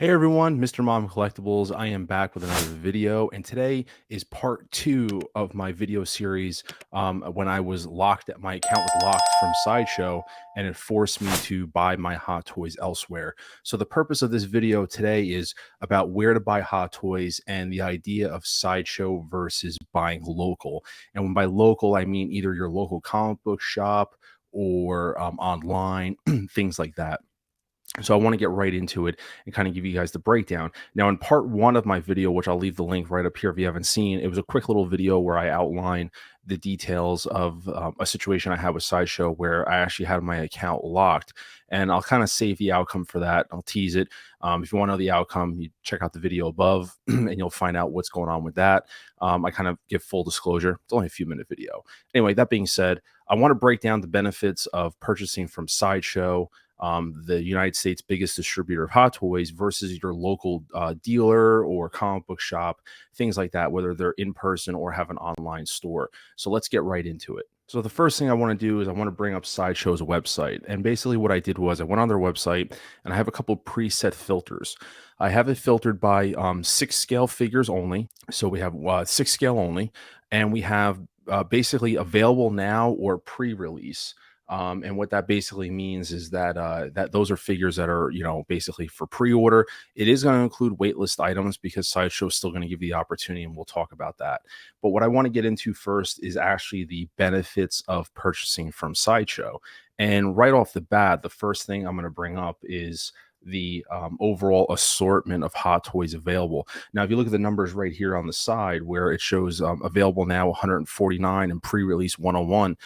Hey everyone, Mr. Mom Collectibles. I am back with another video, and today is part two of my video series. When I was locked, my account was locked from Sideshow, and it forced me to buy my Hot Toys elsewhere. So the purpose of this video today is about where to buy Hot Toys and the idea of Sideshow versus buying local. And when by local, I mean either your local comic book shop or online, things like that. So I want to get right into it and kind of give you guys the breakdown. Now, in part one of my video, which I'll leave the link right up here if you haven't seen, it was a quick little video where I outline the details of a situation I had with Sideshow where I actually had my account locked, and I'll kind of save the outcome for that. I'll tease it. If you want to know the outcome, you check out the video above, and you'll find out what's going on with that. I kind of give full disclosure. It's only a few minute video. Anyway, that being said, I want to break down the benefits of purchasing from Sideshow, the United States' biggest distributor of Hot Toys, versus your local dealer or comic book shop, things like that, whether they're in person or have an online store. So let's get right into it. So the first thing I want to do is I want to bring up Sideshow's website. And basically what I did was I went on their website and I have a couple preset filters. I have it filtered by 6 scale figures only. So we have 6 scale only, and we have basically available now or pre-release. And what that basically means is that that those are figures that are, basically for pre-order. It is going to include waitlist items because Sideshow is still going to give you the opportunity, and we'll talk about that. But what I want to get into first is actually the benefits of purchasing from Sideshow. And right off the bat, the first thing I'm going to bring up is the overall assortment of Hot Toys available. Now, if you look at the numbers right here on the side where it shows available now 149 and pre-release 101,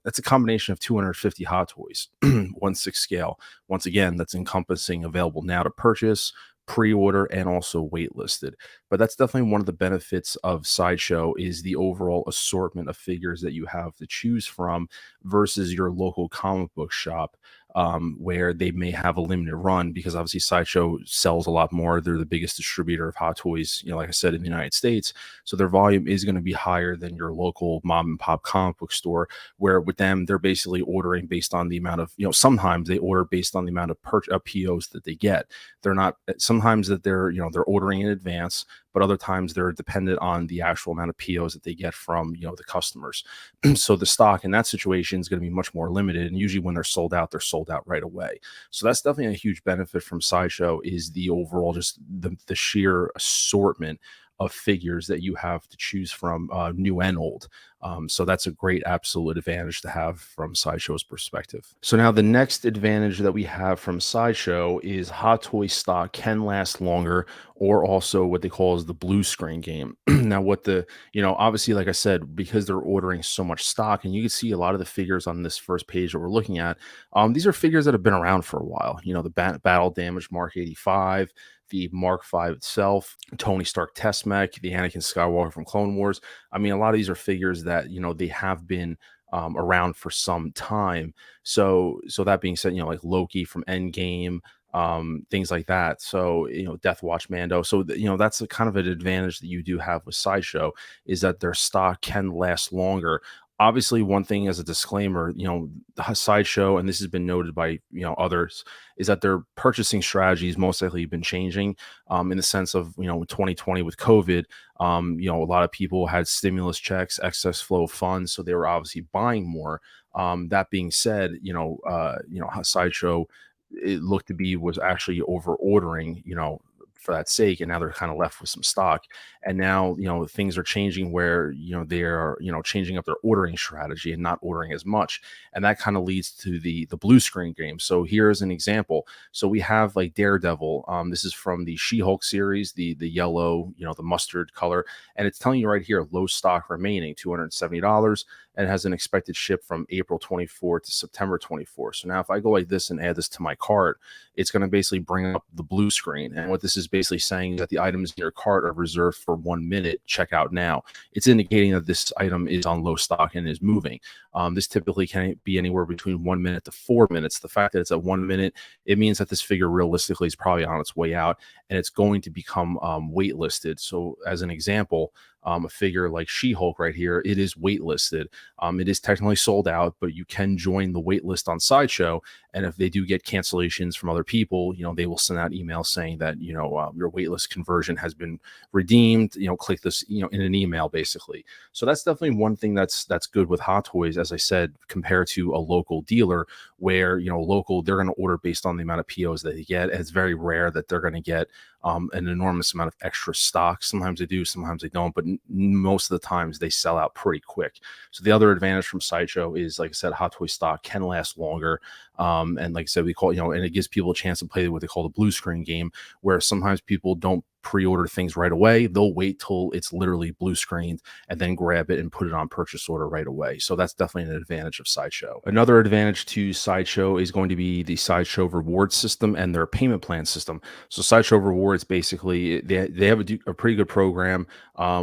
that's a combination of 250 Hot Toys, 1/6 scale. Once again, that's encompassing available now to purchase, pre-order, and also waitlisted. But that's definitely one of the benefits of Sideshow is the overall assortment of figures that you have to choose from versus your local comic book shop, where they may have a limited run because obviously Sideshow sells a lot more. They're the biggest distributor of Hot Toys, like I said, in the United States. So their volume is going to be higher than your local mom and pop comic book store, where with them, they're basically ordering based on the amount of, sometimes they order based on the amount of POs that they get. They're not, sometimes that they're ordering in advance, but other times they're dependent on the actual amount of POs that they get from, the customers. So the stock in that situation is going to be much more limited. And usually when they're sold out right away. So that's definitely a huge benefit from Sideshow is the overall, just the sheer assortment of figures that you have to choose from, new and old. So that's a great absolute advantage to have from Sideshow's perspective. So now the next advantage that we have from Sideshow is Hot Toy stock can last longer, or also what they call is the blue screen game. Now obviously, like I said, because they're ordering so much stock, and you can see a lot of the figures on this first page that we're looking at, these are figures that have been around for a while. The Battle Damage Mark 85, the Mark 5 itself, Tony Stark Test Mech, the Anakin Skywalker from Clone Wars. I mean, a lot of these are figures that, they have been around for some time. So that being said, like Loki from Endgame, things like that. So, Death Watch Mando. So, that's a kind of an advantage that you do have with Sideshow is that their stock can last longer. Obviously, one thing as a disclaimer, the Sideshow, and this has been noted by, others, is that their purchasing strategies most likely been changing, in the sense of, 2020 with COVID, a lot of people had stimulus checks, excess flow of funds. So they were obviously buying more. That being said, how Sideshow, it looked to be was actually over ordering, for that sake, and now they're kind of left with some stock. And now, things are changing where, they're, changing up their ordering strategy and not ordering as much. And that kind of leads to the blue screen game. So here's an example. So we have like Daredevil. This is from the She-Hulk series, the yellow, the mustard color. And it's telling you right here, low stock remaining, $270. And it has an expected ship from April 24 to September 24. So now if I go like this and add this to my cart, it's going to basically bring up the blue screen. And what this is basically saying is that the items in your cart are reserved for 1 minute. Check out now. It's indicating that this item is on low stock and is moving. This typically can be anywhere between 1 minute to 4 minutes. The fact that it's at 1 minute, it means that this figure realistically is probably on its way out, and it's going to become waitlisted. So as an example, a figure like She-Hulk right here, it is waitlisted. It is technically sold out, but you can join the wait list on Sideshow, And if they do get cancellations from other people, they will send out emails saying that, your waitlist conversion has been redeemed, click this, in an email basically. So that's definitely one thing that's good with Hot Toys, as I said, compared to a local dealer where, local, they're going to order based on the amount of POs that they get. And it's very rare that they're going to get an enormous amount of extra stock. Sometimes they do, sometimes they don't, but most of the times they sell out pretty quick. So the other advantage from Sideshow is, like I said, Hot Toy stock can last longer. And like I said, we call, and it gives people a chance to play what they call the blue screen game, where sometimes people don't pre-order things right away. They'll wait till it's literally blue screened and then grab it and put it on purchase order right away. So that's definitely an advantage of Sideshow. Another advantage to Sideshow is going to be the Sideshow reward system and their payment plan system. So Sideshow rewards, basically they have a pretty good program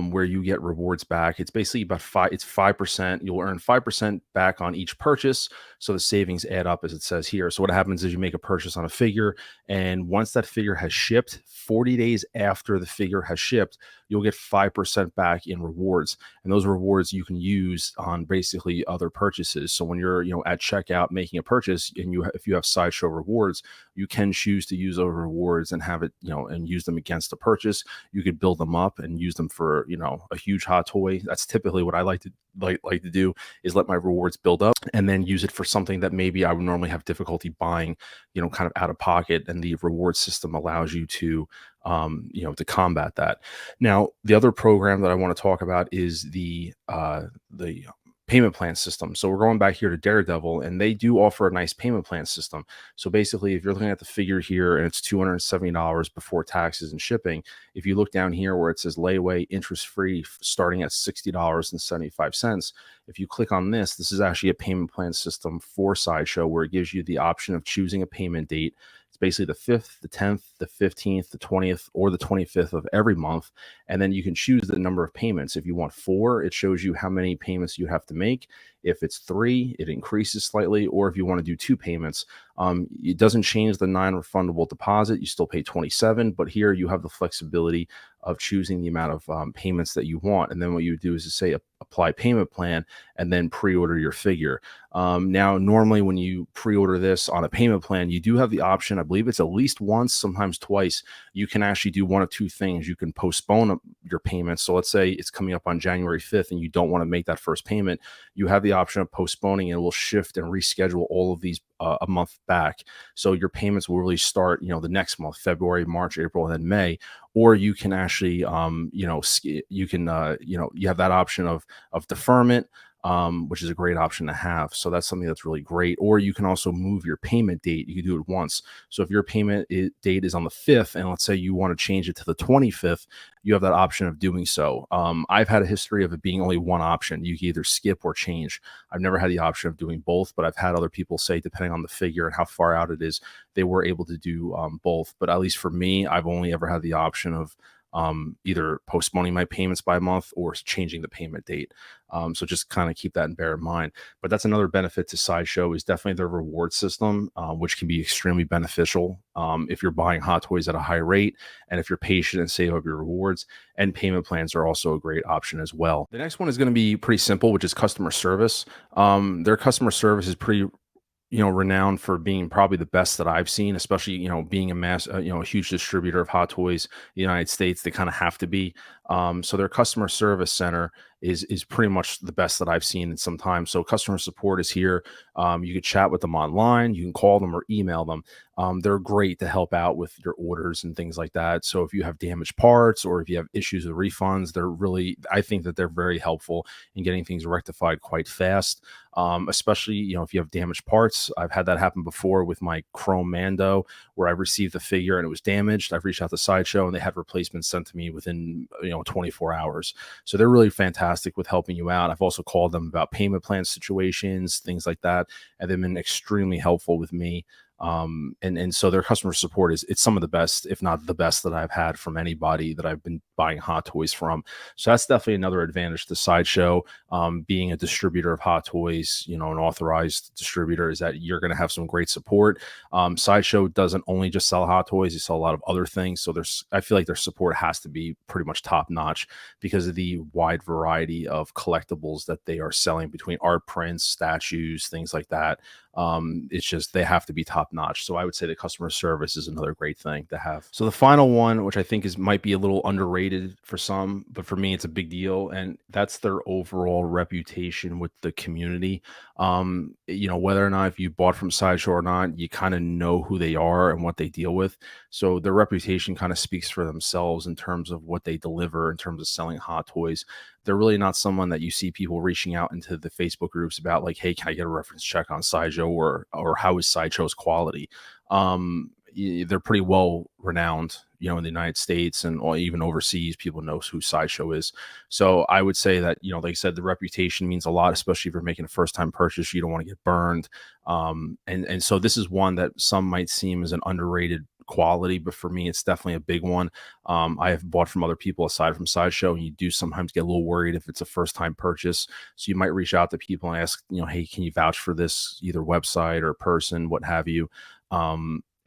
where you get rewards back. It's basically about 5%. You'll earn 5% back on each purchase. So the savings add up, as it says here. So what happens is you make a purchase on a figure, and once that figure has shipped, 40 days after the figure has shipped, you'll get 5% back in rewards. And those rewards you can use on basically other purchases. So when you're, at checkout making a purchase, and if you have Sideshow rewards, you can choose to use those rewards and have it, and use them against the purchase. You could build them up and use them for, a huge hot toy. That's typically what I like to do, is let my rewards build up and then use it for something that maybe I would normally have difficulty buying, kind of out of pocket. And the reward system allows you to, to combat that. Now, the other program that I want to talk about is the payment plan system. So we're going back here to Daredevil, and they do offer a nice payment plan system. So basically, if you're looking at the figure here and it's $270 before taxes and shipping, if you look down here where it says layaway interest free starting at $60.75, if you click on this is actually a payment plan system for Sideshow, where it gives you the option of choosing a payment date. It's basically the 5th, the 10th, the 15th, the 20th, or the 25th of every month. And then you can choose the number of payments. If you want 4, it shows you how many payments you have to make. If it's 3, it increases slightly. Or if you want to do 2 payments, it doesn't change the non-refundable deposit. You still pay 27, but here you have the flexibility of choosing the amount of payments that you want. And then what you do is to say apply payment plan and then pre-order your figure. Now, normally when you pre-order this on a payment plan, you do have the option, I believe it's at least once, sometimes twice, you can actually do one of 2 things. You can postpone your payments. So let's say it's coming up on January 5th and you don't want to make that first payment. You have the option of postponing, and it will shift and reschedule all of these a month back. So your payments will really start, the next month, February, March, April, and then May. Or you can actually, you can, you have that option of deferment, which is a great option to have. So that's something that's really great. Or you can also move your payment date. You can do it once. So if your payment date is on the 5th, and let's say you want to change it to the 25th, you have that option of doing so. I've had a history of it being only one option. You can either skip or change. I've never had the option of doing both, but I've had other people say, depending on the figure and how far out it is, they were able to do both. But at least for me, I've only ever had the option of either postponing my payments by a month or changing the payment date. So just kind of keep that and bear in mind. But that's another benefit to Sideshow, is definitely their reward system, which can be extremely beneficial if you're buying Hot Toys at a high rate, and if you're patient and save up your rewards. And payment plans are also a great option as well. The next one is going to be pretty simple, which is customer service. Their customer service is pretty renowned for being probably the best that I've seen, especially, being a huge distributor of Hot Toys in the United States. They kind of have to be. So their customer service center is pretty much the best that I've seen in some time. So customer support is here. You can chat with them online. You can call them or email them. They're great to help out with your orders and things like that. So if you have damaged parts or if you have issues with refunds, I think that they're very helpful in getting things rectified quite fast. Especially, if you have damaged parts. I've had that happen before with my Chrome Mando, where I received the figure and it was damaged. I've reached out to Sideshow and they had replacements sent to me within, 24 hours. So they're really fantastic with helping you out. I've also called them about payment plan situations, things like that, and they've been extremely helpful with me. And so their customer support it's some of the best, if not the best, that I've had from anybody that I've been buying Hot Toys from. So that's definitely another advantage to Sideshow. Being a distributor of Hot Toys, an authorized distributor, is that you're going to have some great support. Sideshow doesn't only just sell Hot Toys; they sell a lot of other things. So I feel like their support has to be pretty much top notch because of the wide variety of collectibles that they are selling between art prints, statues, things like that. It's just they have to be top notch. So I would say the customer service is another great thing to have. So the final one, which I think might be a little underrated for some, but for me it's a big deal, and that's their overall reputation with the community. Whether or not if you bought from Sideshow or not, you kind of know who they are and what they deal with. So their reputation kind of speaks for themselves in terms of what they deliver in terms of selling Hot Toys. They're really not someone that you see people reaching out into the Facebook groups about, like, hey, can I get a reference check on Sideshow, or how is Sideshow's quality? They're pretty well renowned, in the United States and or even overseas. People know who Sideshow is. So I would say that, like I said, the reputation means a lot, especially if you're making a first time purchase. You don't want to get burned. And so this is one that some might seem as an underrated quality, but for me, it's definitely a big one. I have bought from other people aside from Sideshow, and you do sometimes get a little worried if it's a first time purchase. So you might reach out to people and ask, hey, can you vouch for this, either website or person, what have you?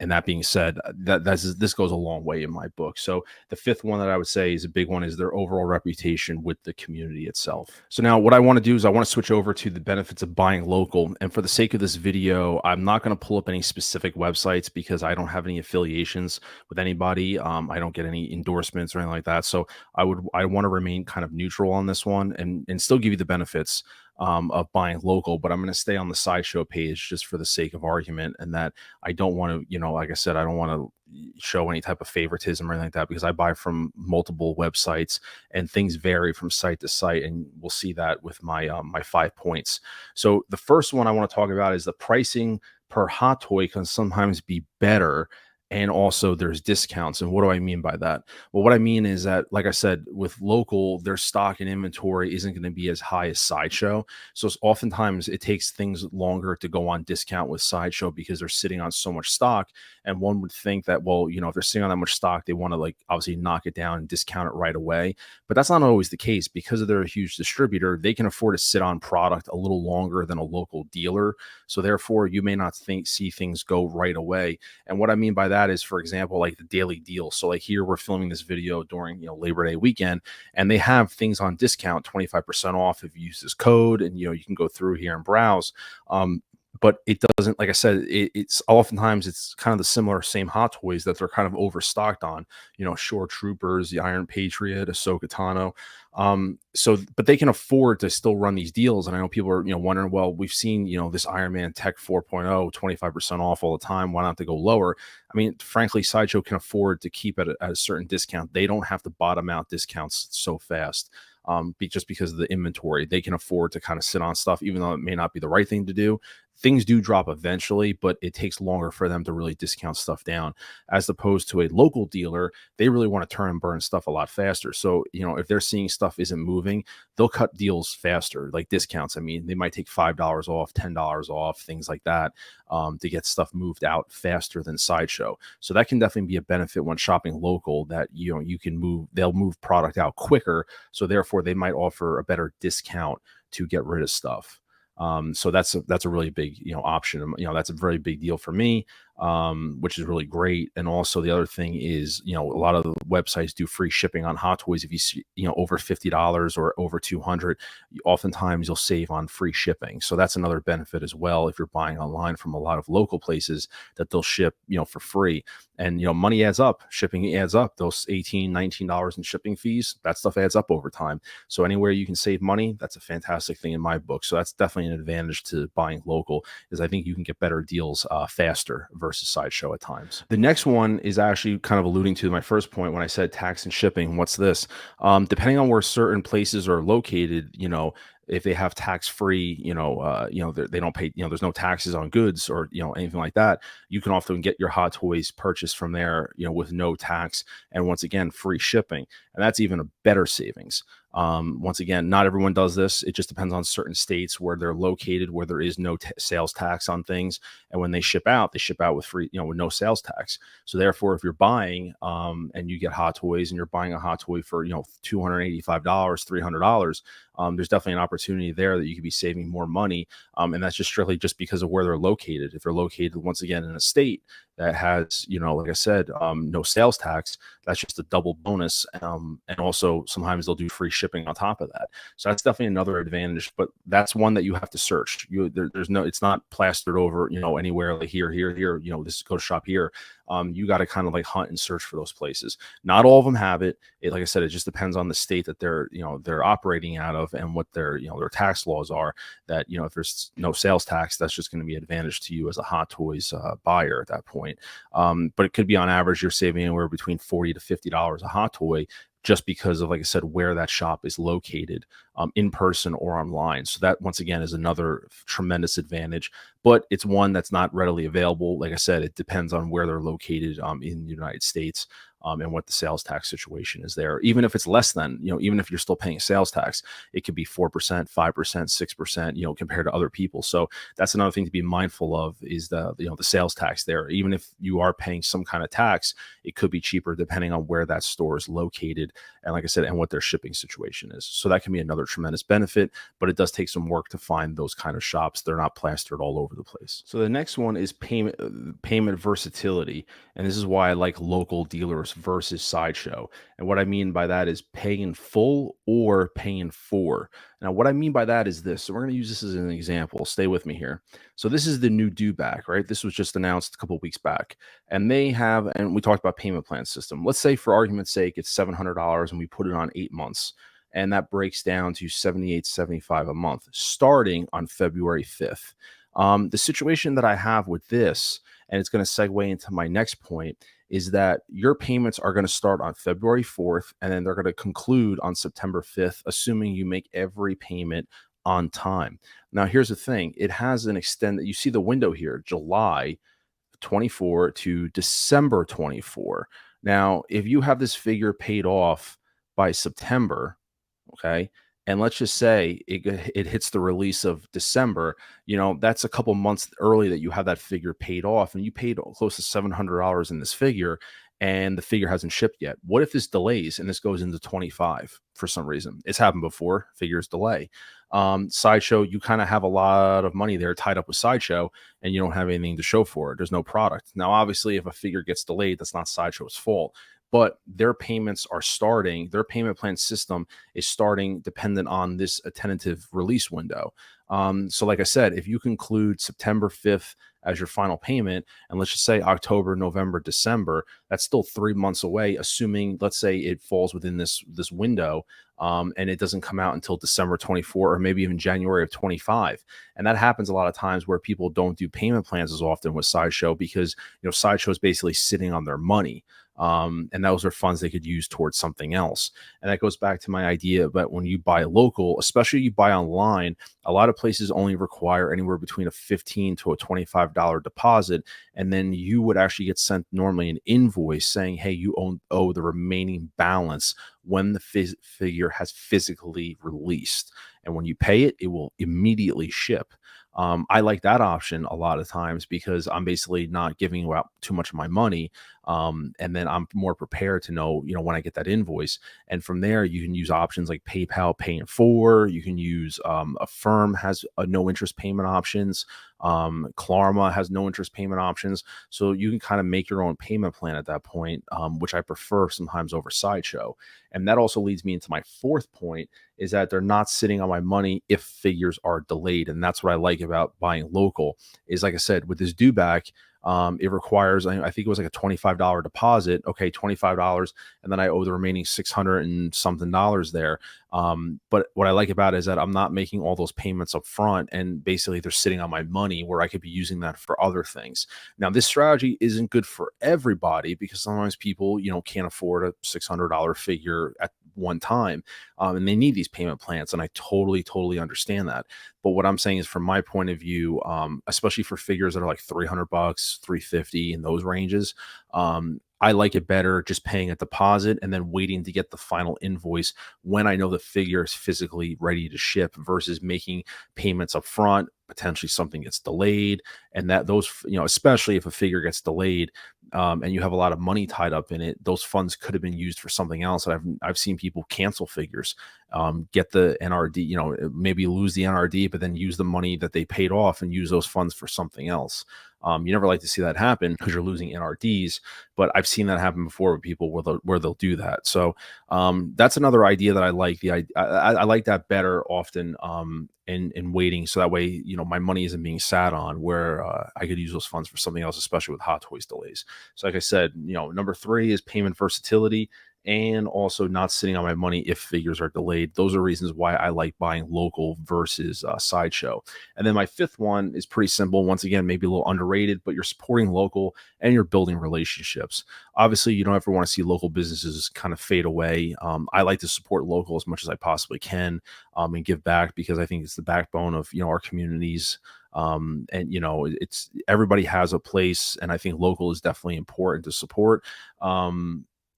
And that being said, this goes a long way in my book. So the fifth one that I would say is a big one is their overall reputation with the community itself. So now what I want to do is I want to switch over to the benefits of buying local. And for the sake of this video, I'm not going to pull up any specific websites because I don't have any affiliations with anybody. I don't get any endorsements or anything like that. So I want to remain kind of neutral on this one and still give you the benefits of buying local, but I'm going to stay on the Sideshow page just for the sake of argument, and that I don't want to, like I said, I don't want to show any type of favoritism or anything like that, because I buy from multiple websites and things vary from site to site, and we'll see that with my my 5 points. So the first one I want to talk about is the pricing per Hot Toy can sometimes be better. And also there's discounts. And what do I mean by that? Well, what I mean is that, like I said, with local, their stock and inventory isn't going to be as high as Sideshow. So oftentimes it takes things longer to go on discount with Sideshow because they're sitting on so much stock. And one would think that, well, if they're sitting on that much stock, they want to, like, obviously knock it down and discount it right away. But that's not always the case. Because of they're a huge distributor, they can afford to sit on product a little longer than a local dealer. So therefore, you may not see things go right away. And what I mean by that is, for example, like the daily deal. So like here, we're filming this video during, Labor Day weekend, and they have things on discount, 25% off if you use this code, and, you can go through here and browse. But it doesn't, like I said, it's oftentimes it's kind of the same Hot Toys that they're kind of overstocked on, Shore Troopers, the Iron Patriot, Ahsoka Tano. But they can afford to still run these deals. And I know people are, wondering, well, we've seen, this Iron Man Tech 4.0, 25% off all the time. Why not they go lower? I mean, frankly, Sideshow can afford to keep it at a certain discount. They don't have to bottom out discounts so fast. Just because of the inventory, they can afford to kind of sit on stuff, even though it may not be the right thing to do. Things do drop eventually, but it takes longer for them to really discount stuff down, as opposed to a local dealer. They really want to turn and burn stuff a lot faster. So, if they're seeing stuff isn't moving, they'll cut deals faster, like discounts. I mean, they might take $5 off, $10 off, things like that, to get stuff moved out faster than Sideshow. So that can definitely be a benefit when shopping local, that, you can move, they'll move product out quicker. So therefore they might offer a better discount to get rid of stuff. So that's a really big, option. That's a very big deal for me, which is really great. And also the other thing is, a lot of the websites do free shipping on Hot Toys. If you see, over $50 or over 200, oftentimes you'll save on free shipping. So that's another benefit as well. If you're buying online from a lot of local places, that they'll ship, for free. And, money adds up, shipping adds up. Those $18, $19 in shipping fees, that stuff adds up over time. So anywhere you can save money, that's a fantastic thing in my book. So that's definitely an advantage to buying local, is I think you can get better deals faster versus Sideshow at times. The next one is actually kind of alluding to my first point when I said tax and shipping. What's this? Depending on where certain places are located, if they have tax-free, they don't pay, there's no taxes on goods or, anything like that. You can often get your Hot Toys purchased from there, with no tax and once again, free shipping. And that's even a better savings. Once again, not everyone does this. It just depends on certain states where they're located, where there is no sales tax on things. And when they ship out with free, with no sales tax. So therefore, if you're buying and you get Hot Toys and you're buying a Hot Toy for, $285, $300, there's definitely an opportunity there that you could be saving more money. And that's just strictly just because of where they're located. If they're located, once again, in a state that has, like I said, no sales tax, that's just a double bonus. And also sometimes they'll do free shipping on top of that. So that's definitely another advantage, but that's one that you have to search. It's not plastered over, anywhere like here, this go to shop here. You got to kind of like hunt and search for those places. Not all of them have it. Like I said, it just depends on the state that they're operating out of and what their tax laws are. That, if there's no sales tax, that's just going to be an advantage to you as a Hot Toys buyer at that point. But it could be on average, you're saving anywhere between $40 to $50 a Hot Toy, just because of, like I said, where that shop is located, in person or online. So that, once again, is another tremendous advantage, but it's one that's not readily available. Like I said, it depends on where they're located in the United States. And what the sales tax situation is there. Even if it's less than, even if you're still paying sales tax, it could be 4%, 5%, 6%, compared to other people. So that's another thing to be mindful of, is the sales tax there. Even if you are paying some kind of tax, it could be cheaper depending on where that store is located. And like I said, and what their shipping situation is. So that can be another tremendous benefit, but it does take some work to find those kind of shops. They're not plastered all over the place. So the next one is payment versatility. And this is why I like local dealers versus Sideshow. And what I mean by that is pay in full or pay in four. Now, what I mean by that is this. So we're going to use this as an example. Stay with me here. So this is the new due back, right? This was just announced a couple of weeks back. And we talked about payment plan system. Let's say, for argument's sake, it's $700 and we put it on 8 months. And that breaks down to $78.75 a month, starting on February 5th. The situation that I have with this, and it's going to segue into my next point, is that your payments are going to start on February 4th, and then they're going to conclude on September 5th, assuming you make every payment on time. Now, here's the thing. It has an extended, you see the window here, July 24 to December 24. Now, if you have this figure paid off by September, okay, and let's just say it hits the release of December, that's a couple months early that you have that figure paid off, and you paid close to $700 in this figure, and the figure hasn't shipped yet. What if this delays and this goes into 25 for some reason? It's happened before. Figures delay. Sideshow, you kind of have a lot of money there tied up with Sideshow, and you don't have anything to show for it. There's no product. Now, obviously, if a figure gets delayed, that's not Sideshow's fault, but their payments are starting. Their payment plan system is starting dependent on this tentative release window. So like I said, if you conclude September 5th as your final payment, and let's just say October, November, December, that's still 3 months away, assuming, let's say, it falls within this window, and it doesn't come out until December 24 or maybe even January of 25. And that happens a lot of times where people don't do payment plans as often with Sideshow, because Sideshow is basically sitting on their money. And those are funds they could use towards something else. And that goes back to my idea that when you buy local, especially you buy online, a lot of places only require anywhere between a $15 to a $25 deposit. And then you would actually get sent normally an invoice saying, hey, you owe the remaining balance when the figure has physically released. And when you pay it, it will immediately ship. I like that option a lot of times because I'm basically not giving out too much of my money. And then I'm more prepared to know, when I get that invoice. And from there, you can use options like PayPal, Pay in 4. You can use Affirm has no interest payment options. Klarma has no interest payment options. So you can kind of make your own payment plan at that point, which I prefer sometimes over Sideshow. And that also leads me into my fourth point, is that they're not sitting on my money if figures are delayed. And that's what I like about buying local, is, like I said, with this due back, it requires, I think it was like a $25 deposit. Okay, $25. And then I owe the remaining $600 and something there. But what I like about it is that I'm not making all those payments up front, and basically they're sitting on my money where I could be using that for other things. Now, this strategy isn't good for everybody, because sometimes people, can't afford a $600 figure one time, and they need these payment plans, and I totally understand that. But what I'm saying is, from my point of view, especially for figures that are like 300 bucks, 350 in those ranges, I like it better just paying a deposit and then waiting to get the final invoice when I know the figure is physically ready to ship, versus making payments up front. Potentially something gets delayed, and that those, especially if a figure gets delayed, and you have a lot of money tied up in it, those funds could have been used for something else. And I've seen people cancel figures, get the NRD, maybe lose the NRD, but then use the money that they paid off and use those funds for something else. You never like to see that happen because you're losing NRDs, but I've seen that happen before with people where they'll do that. So that's another idea that I like. I like that better often, in waiting, so that way my money isn't being sat on, where I could use those funds for something else, especially with Hot Toys delays. So like I said, number three is payment versatility, and also not sitting on my money if figures are delayed. Those are reasons why I like buying local versus Sideshow. And then my fifth one is pretty simple. Once again, maybe a little underrated, but you're supporting local and you're building relationships. Obviously, you don't ever want to see local businesses kind of fade away. I like to support local as much as I possibly can, and give back, because I think it's the backbone of our communities. And it's, everybody has a place, and I think local is definitely important to support.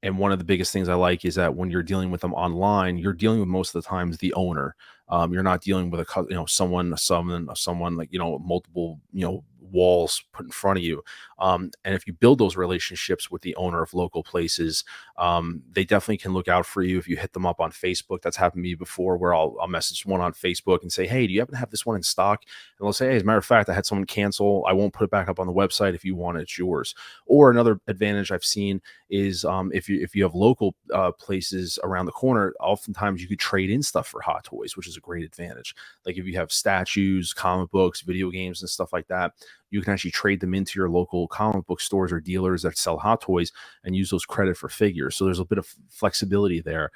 And one of the biggest things I like is that when you're dealing with them online, you're dealing with, most of the times, the owner. You're not dealing with someone like, multiple, walls put in front of you. And if you build those relationships with the owner of local places, they definitely can look out for you. If you hit them up on Facebook, that's happened to me before, where I'll message one on Facebook and say, "Hey, do you happen to have this one in stock?" And they'll say, "Hey, as a matter of fact, I had someone cancel. I won't put it back up on the website. If you want it, it's yours." Or another advantage I've seen is, if you have local places around the corner, oftentimes you could trade in stuff for Hot Toys, which is a great advantage. Like if you have statues, comic books, video games, and stuff like that, you can actually trade them into your local comic book stores or dealers that sell Hot Toys, and use those credit for figures. So there's a bit of flexibility there,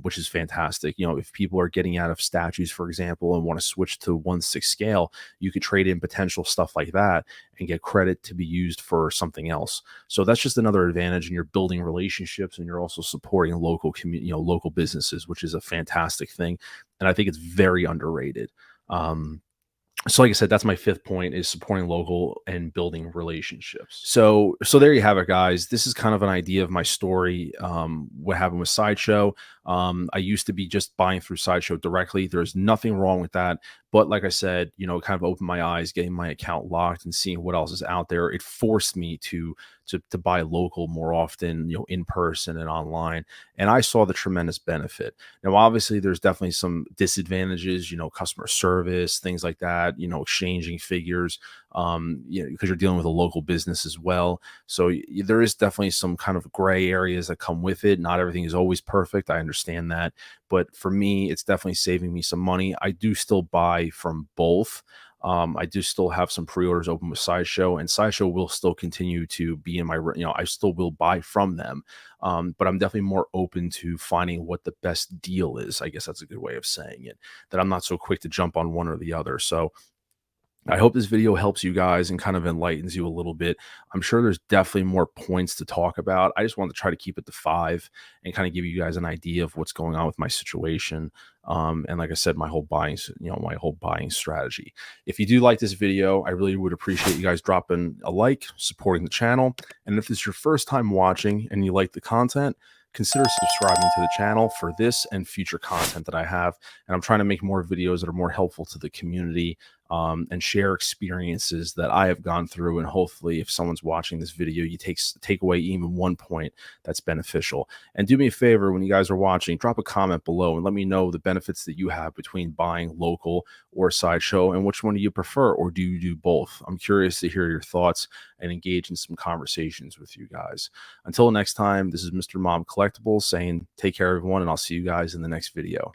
which is fantastic. If people are getting out of statues, for example, and want to switch to 1/6 scale, you could trade in potential stuff like that and get credit to be used for something else. So that's just another advantage, and you're building relationships, and you're also supporting local community, local businesses, which is a fantastic thing. And I think it's very underrated. So like I said, that's my fifth point, is supporting local and building relationships. So there you have it, guys. This is kind of an idea of my story, what happened with Sideshow. I used to be just buying through Sideshow directly. There's nothing wrong with that, but like I said, it kind of opened my eyes, getting my account locked and seeing what else is out there. It forced me to buy local more often, in person and online. And I saw the tremendous benefit. Now, obviously, there's definitely some disadvantages, customer service, things like that, exchanging figures, because you're dealing with a local business as well. So there is definitely some kind of gray areas that come with it. Not everything is always perfect. I understand that. But for me, it's definitely saving me some money. I do still buy from both. I do still have some pre-orders open with Sideshow, and Sideshow will still continue to be in my, I still will buy from them. But I'm definitely more open to finding what the best deal is. I guess that's a good way of saying it, that I'm not so quick to jump on one or the other. So I hope this video helps you guys and kind of enlightens you a little bit. I'm sure there's definitely more points to talk about. I just wanted to try to keep it to 5 and kind of give you guys an idea of what's going on with my situation. And like I said, my whole buying strategy. If you do like this video, I really would appreciate you guys dropping a like, supporting the channel. And if this is your first time watching and you like the content, consider subscribing to the channel for this and future content that I have. And I'm trying to make more videos that are more helpful to the community, and share experiences that I have gone through. And hopefully, if someone's watching this video, you take away even one point that's beneficial. And do me a favor, when you guys are watching, drop a comment below and let me know the benefits that you have between buying local or Sideshow, and which one do you prefer, or do you do both? I'm curious to hear your thoughts and engage in some conversations with you guys. Until next time, this is Mr. Mom Collectibles saying take care, everyone, and I'll see you guys in the next video.